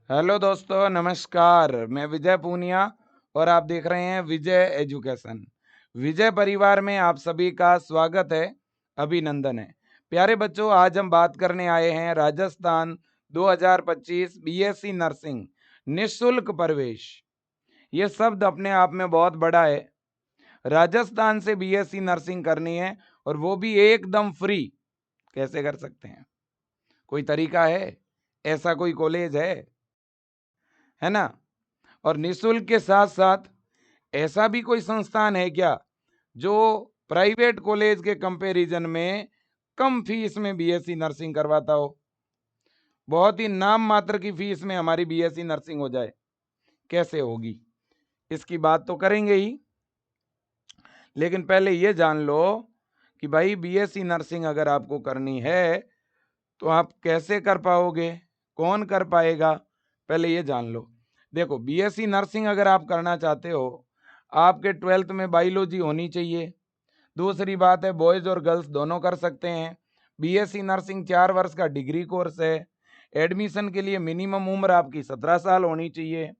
Hello दोस्तों, नमस्कार। मैं विजय पूनिया और आप देख रहे हैं विजय एजुकेशन। विजय परिवार में आप सभी का स्वागत है, अभिनंदन है। प्यारे बच्चों, आज हम बात करने आए हैं राजस्थान 2025 बीएससी नर्सिंग निशुल्क प्रवेश। ये शब्द अपने आप में बहुत बड़ा है। राजस्थान से बीएससी नर्सिंग करनी है और वो भी एकदम फ्री। कैसे कर सकते हैं? कोई तरीका है? ऐसा कोई कॉलेज है ना? और निशुल्क के साथ साथ ऐसा भी कोई संस्थान है क्या जो प्राइवेट कॉलेज के कंपैरिजन में कम फीस में बीएससी नर्सिंग करवाता हो? बहुत ही नाम मात्र की फीस में हमारी बीएससी नर्सिंग हो जाए, कैसे होगी? इसकी बात तो करेंगे ही, लेकिन पहले ये जान लो कि भाई बीएससी नर्सिंग अगर आपको करनी है तो आप कैसे कर पाओगे, कौन कर पाएगा, पहले ये जान लो। देखो, बीएससी नर्सिंग अगर आप करना चाहते हो, आपके 12th में बायोलॉजी होनी चाहिए। दूसरी बात है, बॉयज़ और गर्ल्स दोनों कर सकते हैं। बीएससी नर्सिंग 4 वर्ष का डिग्री कोर्स है। एडमिशन के लिए मिनिमम उम्र आपकी 17 साल होनी चाहिए,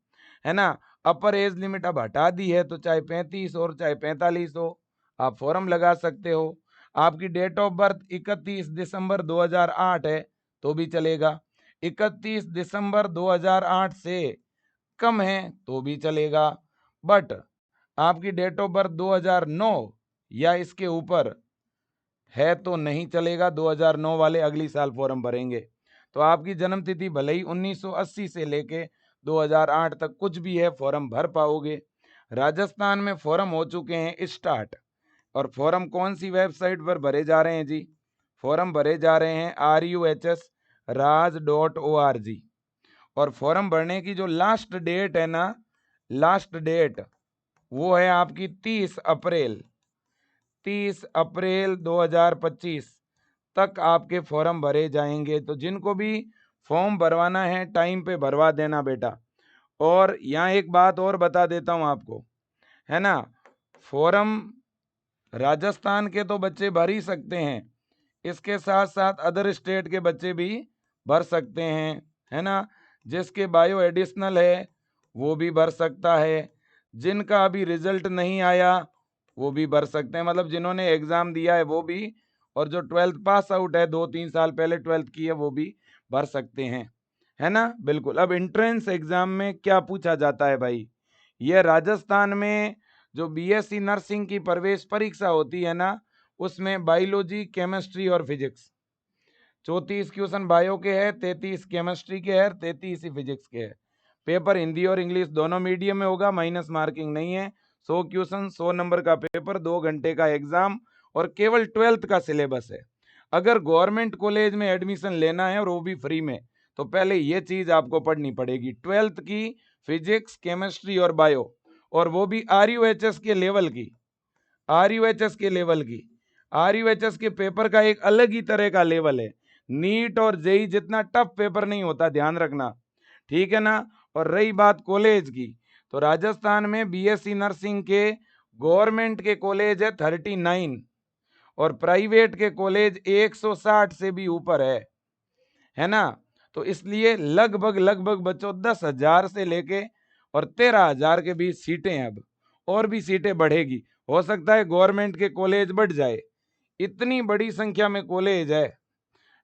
है ना? अपर एज लिमिट अब हटा दी है, तो चाहे 35 और चाहे 45 हो, आप फॉर्म लगा सकते हो। आपकी डेट ऑफ बर्थ 31 दिसंबर 2008 है तो भी चलेगा। 31 दिसंबर 2008 से कम है तो भी चलेगा। बट आपकी डेट ऑफ बर्थ 2009 या इसके ऊपर है तो नहीं चलेगा। 2009 वाले अगली साल फॉर्म भरेंगे। तो आपकी जन्म तिथि भले ही 1980 से लेके 2008 तक कुछ भी है, फॉर्म भर पाओगे। राजस्थान में फॉर्म हो चुके हैं स्टार्ट। और फॉर्म कौन सी वेबसाइट पर भरे जा रहे हैं जी? फॉर्म भरे जा रहे हैं RUHS-RAJ.org। और फॉर्म भरने की जो लास्ट डेट है ना, लास्ट डेट वो है आपकी 30 अप्रैल 2025 तक आपके फॉर्म भरे जाएंगे। तो जिनको भी फॉर्म भरवाना है टाइम पे भरवा देना बेटा। और यहाँ एक बात और बता देता हूँ आपको, है ना? फॉर्म राजस्थान के तो बच्चे भर ही सकते हैं, इसके साथ साथ अदर स्टेट के बच्चे भी भर सकते हैं, है ना? जिसके बायो एडिशनल है वो भी भर सकता है। जिनका अभी रिजल्ट नहीं आया वो भी भर सकते हैं, मतलब जिन्होंने एग्जाम दिया है वो भी, और जो 12th पास आउट है 2-3 साल पहले 12th की है वो भी भर सकते हैं, है ना? बिल्कुल। अब एंट्रेंस एग्जाम में क्या पूछा जाता है भाई? ये राजस्थान में जो बीएससी नर्सिंग की प्रवेश परीक्षा होती है ना, उसमें बायोलॉजी, केमिस्ट्री और फिजिक्स 34 क्वेश्चन बायो के हैं, 33 केमिस्ट्री के हैं, 33 ही फिजिक्स के हैं। पेपर हिंदी और इंग्लिश दोनों मीडियम में होगा, माइनस मार्किंग नहीं है। 100 क्वेश्चन, 100 नंबर का पेपर, 2 घंटे का एग्जाम और केवल 12th का सिलेबस है। अगर गवर्नमेंट कॉलेज में एडमिशन लेना है और वो भी फ्री में, तो पहले ये चीज आपको पढ़नी पड़ेगी, 12th की फिजिक्स, केमिस्ट्री और बायो, और वो भी RUHS के लेवल की। RUHS के लेवल की। RUHS के पेपर का एक अलग ही तरह का लेवल है। नीट और जेई जितना टफ पेपर नहीं होता, ध्यान रखना, ठीक है ना? और रही बात कॉलेज की, तो राजस्थान में बीएससी नर्सिंग के गवर्नमेंट के कॉलेज है 39 और प्राइवेट के कॉलेज 160 से भी ऊपर है ना? तो इसलिए लगभग लगभग बच्चों 10,000 से लेके और 13,000 के बीच सीटें हैं अब, और भी सीटें बढ़ेगी। हो सकता है गवर्नमेंट के कॉलेज बढ़ जाए, इतनी बड़ी संख्या में कॉलेज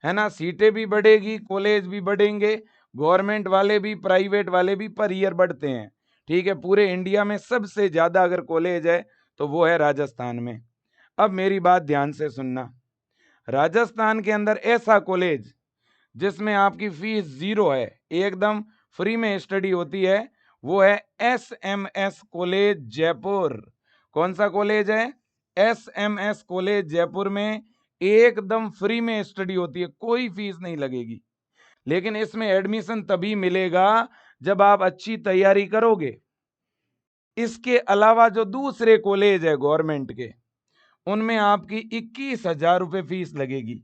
है ना? सीटें भी बढ़ेगी, कॉलेज भी बढ़ेंगे, गवर्नमेंट वाले भी प्राइवेट वाले भी पर ईयर बढ़ते हैं, ठीक है? पूरे इंडिया में सबसे ज्यादा अगर कॉलेज है तो वो है राजस्थान में। अब मेरी बात ध्यान से सुनना, राजस्थान के अंदर ऐसा कॉलेज जिसमें आपकी फीस 0 है, एकदम फ्री में स्टडी होती है, वो है SMS कॉलेज जयपुर। कौन सा कॉलेज है? SMS कॉलेज जयपुर में एकदम फ्री में स्टडी होती है, कोई फीस नहीं लगेगी। लेकिन इसमें एडमिशन तभी मिलेगा जब आप अच्छी तैयारी करोगे। इसके अलावा जो दूसरे कॉलेज है गवर्नमेंट के, उनमें आपकी 21,000 रुपये फीस लगेगी।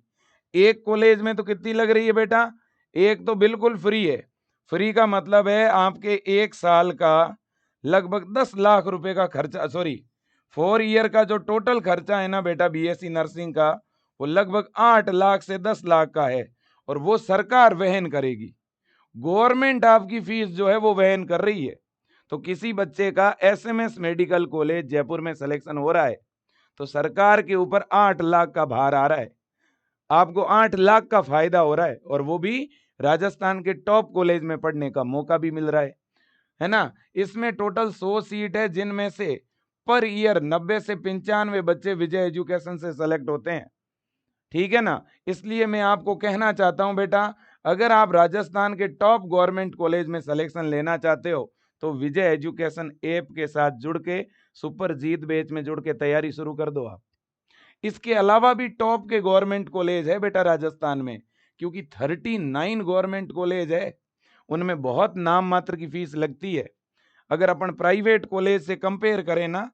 एक कॉलेज में तो कितनी लग रही है बेटा? एक तो बिल्कुल फ्री है। फ्री का मतलब है आपके 1 साल का लगभग 10 लाख रुपए का खर्चा, सॉरी 4 ईयर का जो टोटल खर्चा है ना बेटा बीएससी नर्सिंग का, वो लगभग 8 लाख से 10 लाख का है, और वो सरकार वहन करेगी। गवर्नमेंट आपकी फीस जो है वो वहन कर रही है। तो किसी बच्चे का एसएमएस मेडिकल कॉलेज जयपुर में सिलेक्शन हो रहा है तो सरकार के ऊपर 8 लाख का भार आ रहा है, आपको 8 लाख का फायदा हो रहा है, और वो भी राजस्थान के टॉप कॉलेज में पढ़ने का मौका भी मिल रहा है ना। इसमें टोटल 100 सीट है, जिनमें से पर ईयर 90 से 95 बच्चे विजय एजुकेशन से सेलेक्ट होते हैं, ठीक है ना। इसलिए मैं आपको कहना चाहता हूं बेटा, अगर आप राजस्थान के टॉप गवर्नमेंट कॉलेज में सिलेक्शन लेना चाहते हो तो विजय एजुकेशन ऐप के साथ जुड़ के सुपरजीत बैच में जुड़ के तैयारी शुरू कर दो आप। इसके अलावा भी टॉप के गवर्नमेंट कॉलेज है बेटा राजस्थान में, क्योंकि 39 गवर्नमेंट कॉलेज है, उनमें बहुत नाम मात्र की फीस लगती है। अगर अपन प्राइवेट कॉलेज से कंपेयर करें ना,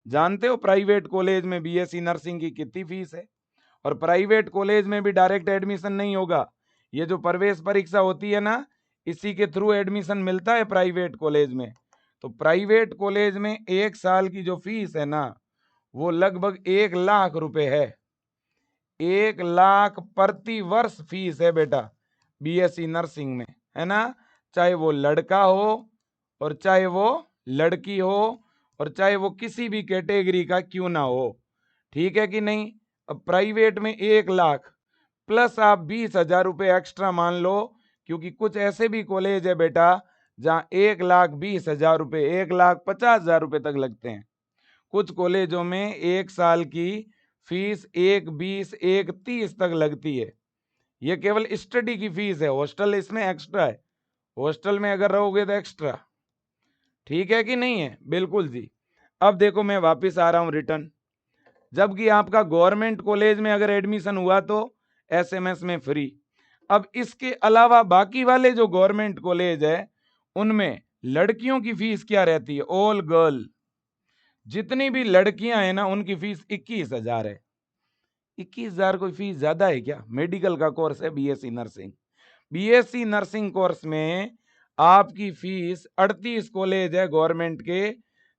जानते हो प्राइवेट कॉलेज में बीएससी नर्सिंग की कितनी फीस है, और प्राइवेट कॉलेज में भी डायरेक्ट एडमिशन नहीं होगा, ये जो प्रवेश परीक्षा होती है ना, इसी के थ्रू एडमिशन मिलता है प्राइवेट कॉलेज में। तो प्राइवेट कॉलेज में 1 साल की जो फीस है ना, वो लगभग 1 लाख रुपए है। 1 लाख प्रति वर्ष फीस है बेटा बीएससी नर्सिंग में, है ना। चाहे वो लड़का हो और चाहे वो लड़की हो और चाहे वो किसी भी कैटेगरी का क्यों ना हो, ठीक है कि नहीं। अब प्राइवेट में 1 लाख प्लस आप 20,000 रुपये एक्स्ट्रा मान लो, क्योंकि कुछ ऐसे भी कॉलेज है बेटा जहां 1,20,000 रुपये 1,50,000 रुपये तक लगते हैं। कुछ कॉलेजों में 1 साल की फीस 1,20 1,30 तक लगती है। ये केवल स्टडी की फीस है, हॉस्टल इसमें एक्स्ट्रा है, हॉस्टल में अगर रहोगे तो एक्स्ट्रा, ठीक है कि नहीं है। बिल्कुल जी। अब देखो मैं वापस आ रहा हूं रिटर्न, जबकि आपका गवर्नमेंट कॉलेज में अगर एडमिशन हुआ तो एसएमएस में फ्री। अब इसके अलावा बाकी वाले जो गवर्नमेंट कॉलेज है उनमें लड़कियों की फीस क्या रहती है, ऑल गर्ल जितनी भी लड़कियां हैं ना उनकी फीस 21,000 है। 21,000 कोई फीस ज्यादा है क्या? मेडिकल का कोर्स है BSc nursing, BSc nursing course में आपकी फीस 38 कॉलेज है गवर्नमेंट के,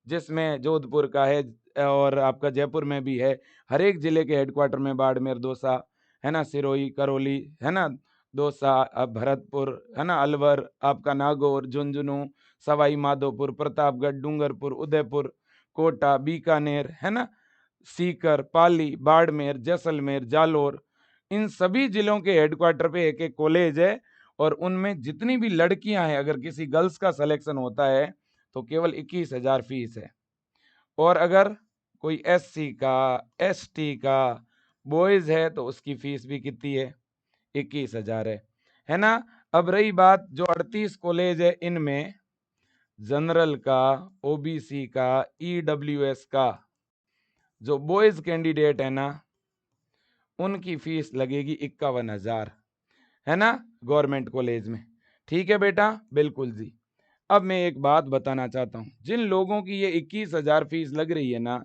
जिसमें जोधपुर का है और आपका जयपुर में भी है, हर एक जिले के हेडक्वार्टर में बाड़मेर, दौसा, है ना, सिरोही, करौली, है ना, दौसा, भरतपुर, है ना, अलवर, आपका नागौर, झुंझुनू, सवाई माधोपुर, प्रतापगढ़, डूंगरपुर, उदयपुर, कोटा, बीकानेर, है ना, सीकर, पाली, बाड़मेर, जैसलमेर, जालोर, इन सभी जिलों के हेडक्वार्टर पे एक एक कॉलेज है, और उनमें जितनी भी लड़कियां हैं अगर किसी गर्ल्स का सिलेक्शन होता है तो केवल 21,000 फीस है। और अगर कोई एससी का, एसटी का, बॉयज है तो उसकी फीस भी कितनी है? 21,000 है ना। अब रही बात जो 38 कॉलेज है, इनमें जनरल का, ओबीसी का, ईडब्ल्यूएस का जो बॉयज कैंडिडेट है ना, उनकी फीस लगेगी 51,000, है ना, गवर्नमेंट कॉलेज में, ठीक है बेटा। बिल्कुल जी। अब मैं एक बात बताना चाहता हूं, जिन लोगों की ये 21,000 फीस लग रही है ना,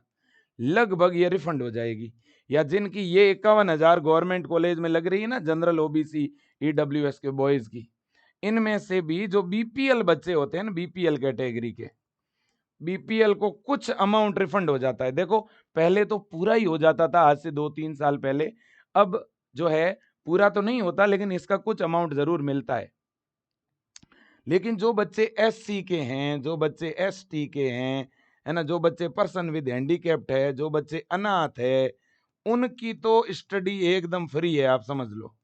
लगभग ये रिफंड हो जाएगी, या जिनकी ये 51,000 गवर्नमेंट कॉलेज में लग रही है ना, जनरल, ओबीसी, ईडब्ल्यूएस के बॉयज की, इनमें से भी जो बीपीएल बच्चे होते हैं ना, बीपीएल कैटेगरी के, बीपीएल को कुछ अमाउंट रिफंड हो जाता है। देखो पहले तो पूरा ही हो जाता था, आज से 2-3 साल पहले, अब जो है पूरा तो नहीं होता, लेकिन इसका कुछ अमाउंट जरूर मिलता है। लेकिन जो बच्चे एससी के हैं, जो बच्चे एसटी के हैं, है ना, जो बच्चे पर्सन विद हैंडीकैप्ड है, जो बच्चे अनाथ है, उनकी तो स्टडी एकदम फ्री है, आप समझ लो।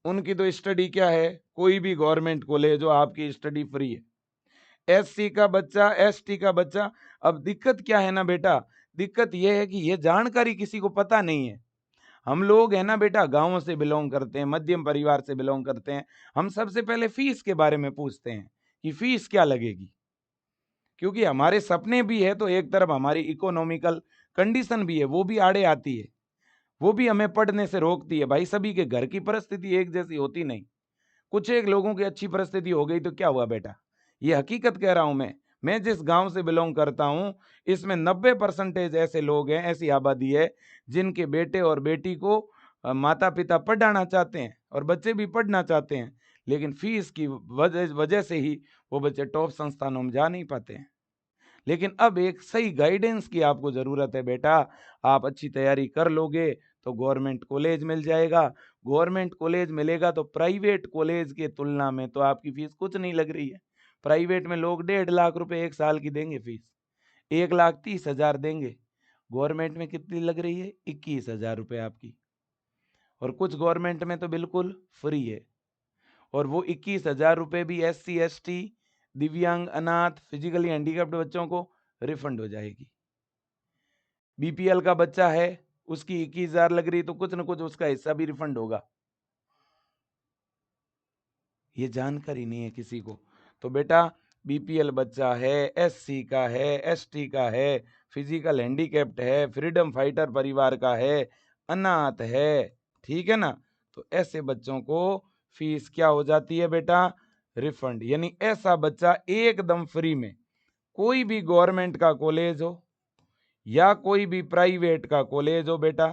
उनकी तो स्टडी क्या है, कोई भी गवर्नमेंट कॉलेज हो, आपकी स्टडी फ्री है। एससी का बच्चा, एसटी का बच्चा, अब दिक्कत क्या है ना बेटा, दिक्कत यह है कि ये जानकारी किसी को पता नहीं है। हम लोग है ना बेटा गांवों से बिलोंग करते हैं, मध्यम परिवार से बिलोंग करते हैं, हम सबसे पहले फीस के बारे में पूछते हैं कि फीस क्या लगेगी, क्योंकि हमारे सपने भी है तो एक तरफ हमारी इकोनॉमिकल कंडीशन भी है, वो भी आड़े आती है, वो भी हमें पढ़ने से रोकती है। भाई सभी के घर की परिस्थिति एक जैसी होती नहीं, कुछ एक लोगों की अच्छी परिस्थिति हो गई तो क्या हुआ बेटा, ये हकीकत कह रहा हूं मैं जिस गांव से बिलोंग करता हूं, इसमें 90% ऐसे लोग हैं, ऐसी आबादी है जिनके बेटे और बेटी को माता पिता पढ़ाना चाहते हैं और बच्चे भी पढ़ना चाहते हैं, लेकिन फीस की वजह से ही वो बच्चे टॉप संस्थानों में जा नहीं पाते हैं। लेकिन अब एक सही गाइडेंस की आपको जरूरत है बेटा, आप अच्छी तैयारी कर लोगे तो गवर्नमेंट कॉलेज मिल जाएगा। गवर्नमेंट कॉलेज मिलेगा तो प्राइवेट कॉलेज के तुलना में तो आपकी फीस कुछ नहीं लग रही है। प्राइवेट में लोग 1.5 लाख रुपए एक साल की देंगे फीस, 1,30,000 देंगे। गवर्नमेंट में कितनी लग रही है? 21,000 रुपए आपकी। और कुछ गवर्नमेंट में तो बिल्कुल फ्री है। और वो 21,000 रुपए भी SC ST, दिव्यांग, अनाथ, फिजिकली हैंडीकैप्ड बच्चों को रिफंड हो जाएगी। BPL का बच्चा है, उसकी 21,000 लग रही तो कुछ ना कुछ उसका हिस्सा भी रिफंड होगा। ये जानकारी नहीं है किसी को। तो बेटा BPL बच्चा है, SC का है, ST का है, फिजिकल हैंडीकैप्ड है, फ्रीडम फाइटर परिवार का है, अनाथ है, ठीक है ना, तो ऐसे बच्चों को फीस क्या हो जाती है बेटा? रिफंड। यानी ऐसा बच्चा एकदम फ्री में, कोई भी गवर्नमेंट का कॉलेज हो या कोई भी प्राइवेट का कॉलेज हो बेटा,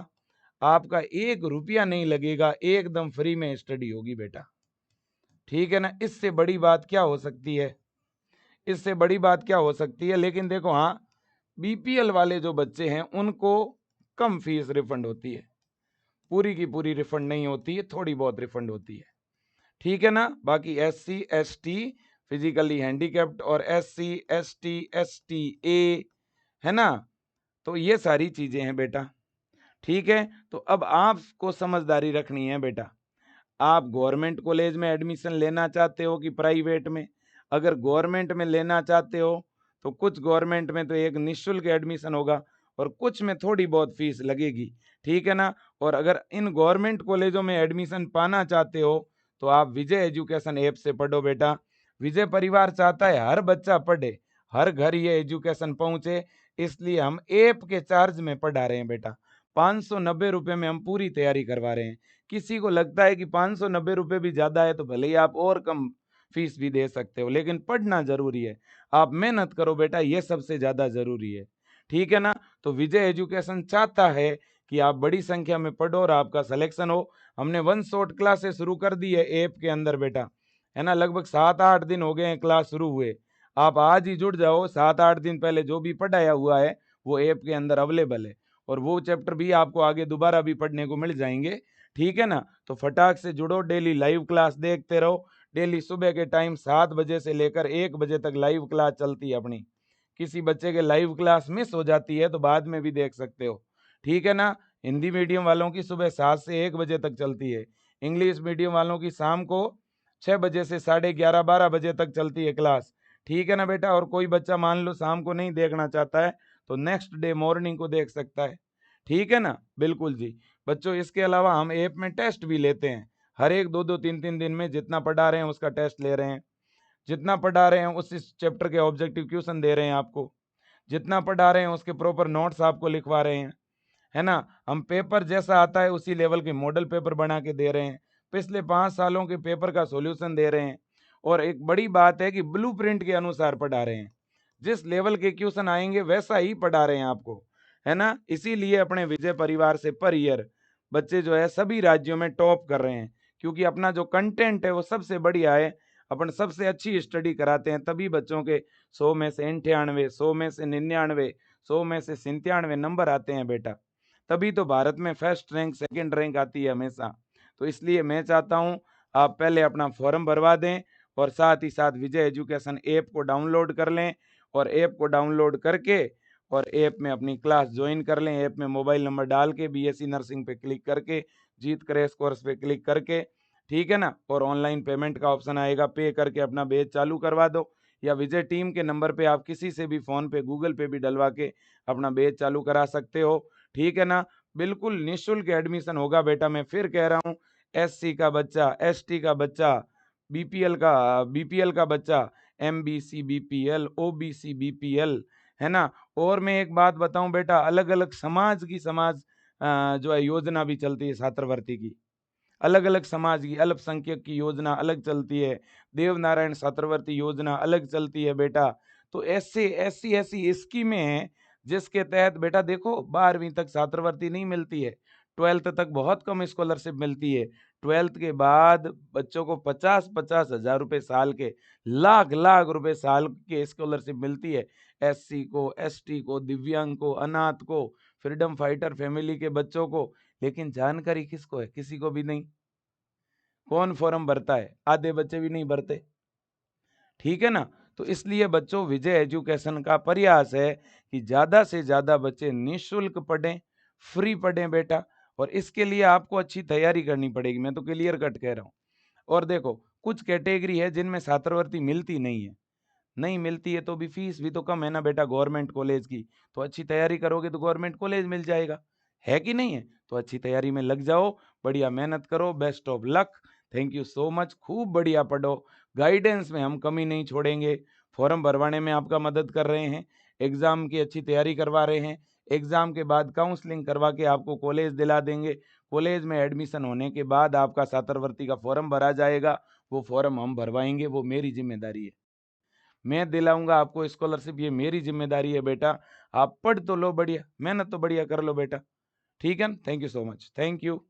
आपका 1 रुपया नहीं लगेगा, एकदम फ्री में स्टडी होगी बेटा, ठीक है ना। इससे बड़ी बात क्या हो सकती है? इससे बड़ी बात क्या हो सकती है? लेकिन देखो, हाँ, BPL वाले जो बच्चे हैं उनको कम फीस रिफंड होती है, पूरी की पूरी रिफंड नहीं होती है, थोड़ी बहुत रिफंड होती है, ठीक है ना। बाकी SC ST, फिजिकली हैंडीकैप्ड और SC ST STA, है ना, तो ये सारी चीजें हैं बेटा, ठीक है। तो अब आपको समझदारी रखनी है बेटा, आप गवर्नमेंट कॉलेज में एडमिशन लेना चाहते हो कि प्राइवेट में? अगर गवर्नमेंट में लेना चाहते हो तो कुछ गवर्नमेंट में तो एक निःशुल्क एडमिशन होगा और कुछ में थोड़ी बहुत फीस लगेगी, ठीक है ना। और अगर इन गवर्नमेंट कॉलेजों में एडमिशन पाना चाहते हो तो आप विजय एजुकेशन ऐप से पढ़ो बेटा। विजय परिवार चाहता है हर बच्चा पढ़े, हर घर ये एजुकेशन पहुंचे, इसलिए हम ऐप के चार्ज में पढ़ा रहे हैं बेटा। 590 रुपये में हम पूरी तैयारी करवा रहे हैं। किसी को लगता है कि 590 रुपये भी ज्यादा है तो भले ही आप और कम फीस भी दे सकते हो, लेकिन पढ़ना जरूरी है। आप मेहनत करो बेटा, ये सबसे ज्यादा जरूरी है, ठीक है ना। तो विजय एजुकेशन चाहता है कि आप बड़ी संख्या में पढ़ो और आपका सिलेक्शन हो। हमने 1 शॉट क्लासेस शुरू कर दी है ऐप के अंदर बेटा, है ना। लगभग 7-8 दिन हो गए हैं क्लास शुरू हुए। आप आज ही जुड़ जाओ, 7-8 दिन पहले जो भी पढ़ाया हुआ है वो ऐप के अंदर अवेलेबल है, और वो चैप्टर भी आपको आगे दोबारा भी पढ़ने को मिल जाएंगे, ठीक है ना। तो फटाक से जुड़ो, डेली लाइव क्लास देखते रहो। डेली सुबह के टाइम 7 बजे से लेकर 1 बजे तक लाइव क्लास चलती है अपनी। किसी बच्चे के लाइव क्लास मिस हो जाती है तो बाद में भी देख सकते हो, ठीक है ना। हिंदी मीडियम वालों की सुबह 7 से 1 बजे तक चलती है, इंग्लिश मीडियम वालों की शाम को 6 बजे से 11:30-12 बजे तक चलती है क्लास, ठीक है ना बेटा। और कोई बच्चा मान लो शाम को नहीं देखना चाहता है तो नेक्स्ट डे मॉर्निंग को देख सकता है, ठीक है ना। बिल्कुल जी बच्चों, इसके अलावा हम ऐप में टेस्ट भी लेते हैं, हर एक 2-2 3-3 दिन में जितना पढ़ा रहे हैं उसका टेस्ट ले रहे हैं, जितना पढ़ा रहे हैं उस चैप्टर के ऑब्जेक्टिव क्वेश्चन दे रहे हैं आपको, जितना पढ़ा रहे हैं उसके प्रॉपर नोट्स आपको लिखवा रहे हैं, है ना। हम पेपर जैसा आता है उसी लेवल के मॉडल पेपर बना के दे रहे हैं, पिछले 5 सालों के पेपर का सॉल्यूशन दे रहे हैं। और एक बड़ी बात है कि ब्लूप्रिंट के अनुसार पढ़ा रहे हैं, जिस लेवल के क्वेश्चन आएंगे वैसा ही पढ़ा रहे हैं आपको, है ना। इसीलिए अपने विजय परिवार से पर ईयर बच्चे जो है सभी राज्यों में टॉप कर रहे हैं, क्योंकि अपना जो कंटेंट है वो सबसे बढ़िया है, अपन सबसे अच्छी स्टडी कराते हैं, तभी बच्चों के 100 में से 98, 100 में से 99, 100 में से 97 नंबर आते हैं बेटा। तभी तो भारत में फर्स्ट रैंक, सेकंड रैंक आती है हमेशा। तो इसलिए मैं चाहता हूं आप पहले अपना फॉर्म भरवा दें और साथ ही साथ विजय एजुकेशन ऐप को डाउनलोड कर लें, और ऐप को डाउनलोड करके और ऐप में अपनी क्लास ज्वाइन कर लें। ऐप में मोबाइल नंबर डाल के BSc नर्सिंग पे क्लिक करके, जीत क्रैश कोर्स पे क्लिक करके, ठीक है ना, और ऑनलाइन पेमेंट का ऑप्शन आएगा, पे करके अपना बैच चालू करवा दो, या विजय टीम के नंबर पे आप किसी से भी फ़ोन पे, गूगल पे भी डलवा के अपना बैच चालू करा सकते हो, ठीक है ना। बिल्कुल निःशुल्क एडमिशन होगा बेटा, मैं फिर कह रहा हूँ। SC का बच्चा, ST का बच्चा, BPL का बच्चा, MBC BPL, OBC BPL, है ना। और मैं एक बात बताऊं बेटा, अलग अलग समाज की जो है योजना भी चलती है छात्रवृत्ति की, अलग अलग समाज की, अल्पसंख्यक की योजना अलग चलती है, देवनारायण छात्रवृत्ति योजना अलग चलती है बेटा। तो ऐसे ऐसी ऐसी स्कीमें हैं जिसके तहत बेटा देखो 12वीं तक छात्रवृत्ति नहीं मिलती है, 12th तक बहुत कम स्कॉलरशिप मिलती है, 12th के बाद बच्चों को 50-50 हजार रुपए साल के, लाख लाख रुपए साल के स्कॉलरशिप मिलती है। SC को, ST को, दिव्यांग को, अनाथ को, फ्रीडम फाइटर फैमिली के बच्चों को, लेकिन जानकारी किसको है? किसी को भी नहीं। कौन फॉर्म भरता है? आधे बच्चे भी नहीं भरते। ठीक है ना? तो इसलिए बच्चों, विजय एजुकेशन का प्रयास है कि ज़्यादा से ज़्यादा बच्चे निःशुल्क पढ़ें, फ्री पढ़ें बेटा। और इसके लिए आपको अच्छी तैयारी करनी पड़ेगी, मैं तो क्लियर कट कह रहा हूँ। और देखो, कुछ कैटेगरी है जिनमें छात्रवृत्ति मिलती नहीं है। नहीं मिलती है तो भी फीस भी तो कम है ना बेटा गवर्नमेंट कॉलेज की। तो अच्छी तैयारी करोगे तो गवर्नमेंट कॉलेज मिल जाएगा, है कि नहीं है? तो अच्छी तैयारी में लग जाओ, बढ़िया मेहनत करो, best of luck. Thank you so much. खूब बढ़िया पढ़ो, गाइडेंस में हम कमी नहीं छोड़ेंगे। फॉर्म भरवाने में आपका मदद कर रहे हैं, एग्ज़ाम की अच्छी तैयारी करवा रहे हैं, एग्ज़ाम के बाद काउंसलिंग करवा के आपको कॉलेज दिला देंगे। कॉलेज में एडमिशन होने के बाद आपका छात्रवृत्ति का फॉर्म भरा जाएगा, वो फॉर्म हम भरवाएंगे, वो मेरी जिम्मेदारी है। मैं दिलाऊंगा आपको स्कॉलरशिप, ये मेरी जिम्मेदारी है बेटा। आप पढ़ तो लो बढ़िया, मेहनत तो बढ़िया कर लो बेटा। ठीक है ना? Thank you so much. Thank you.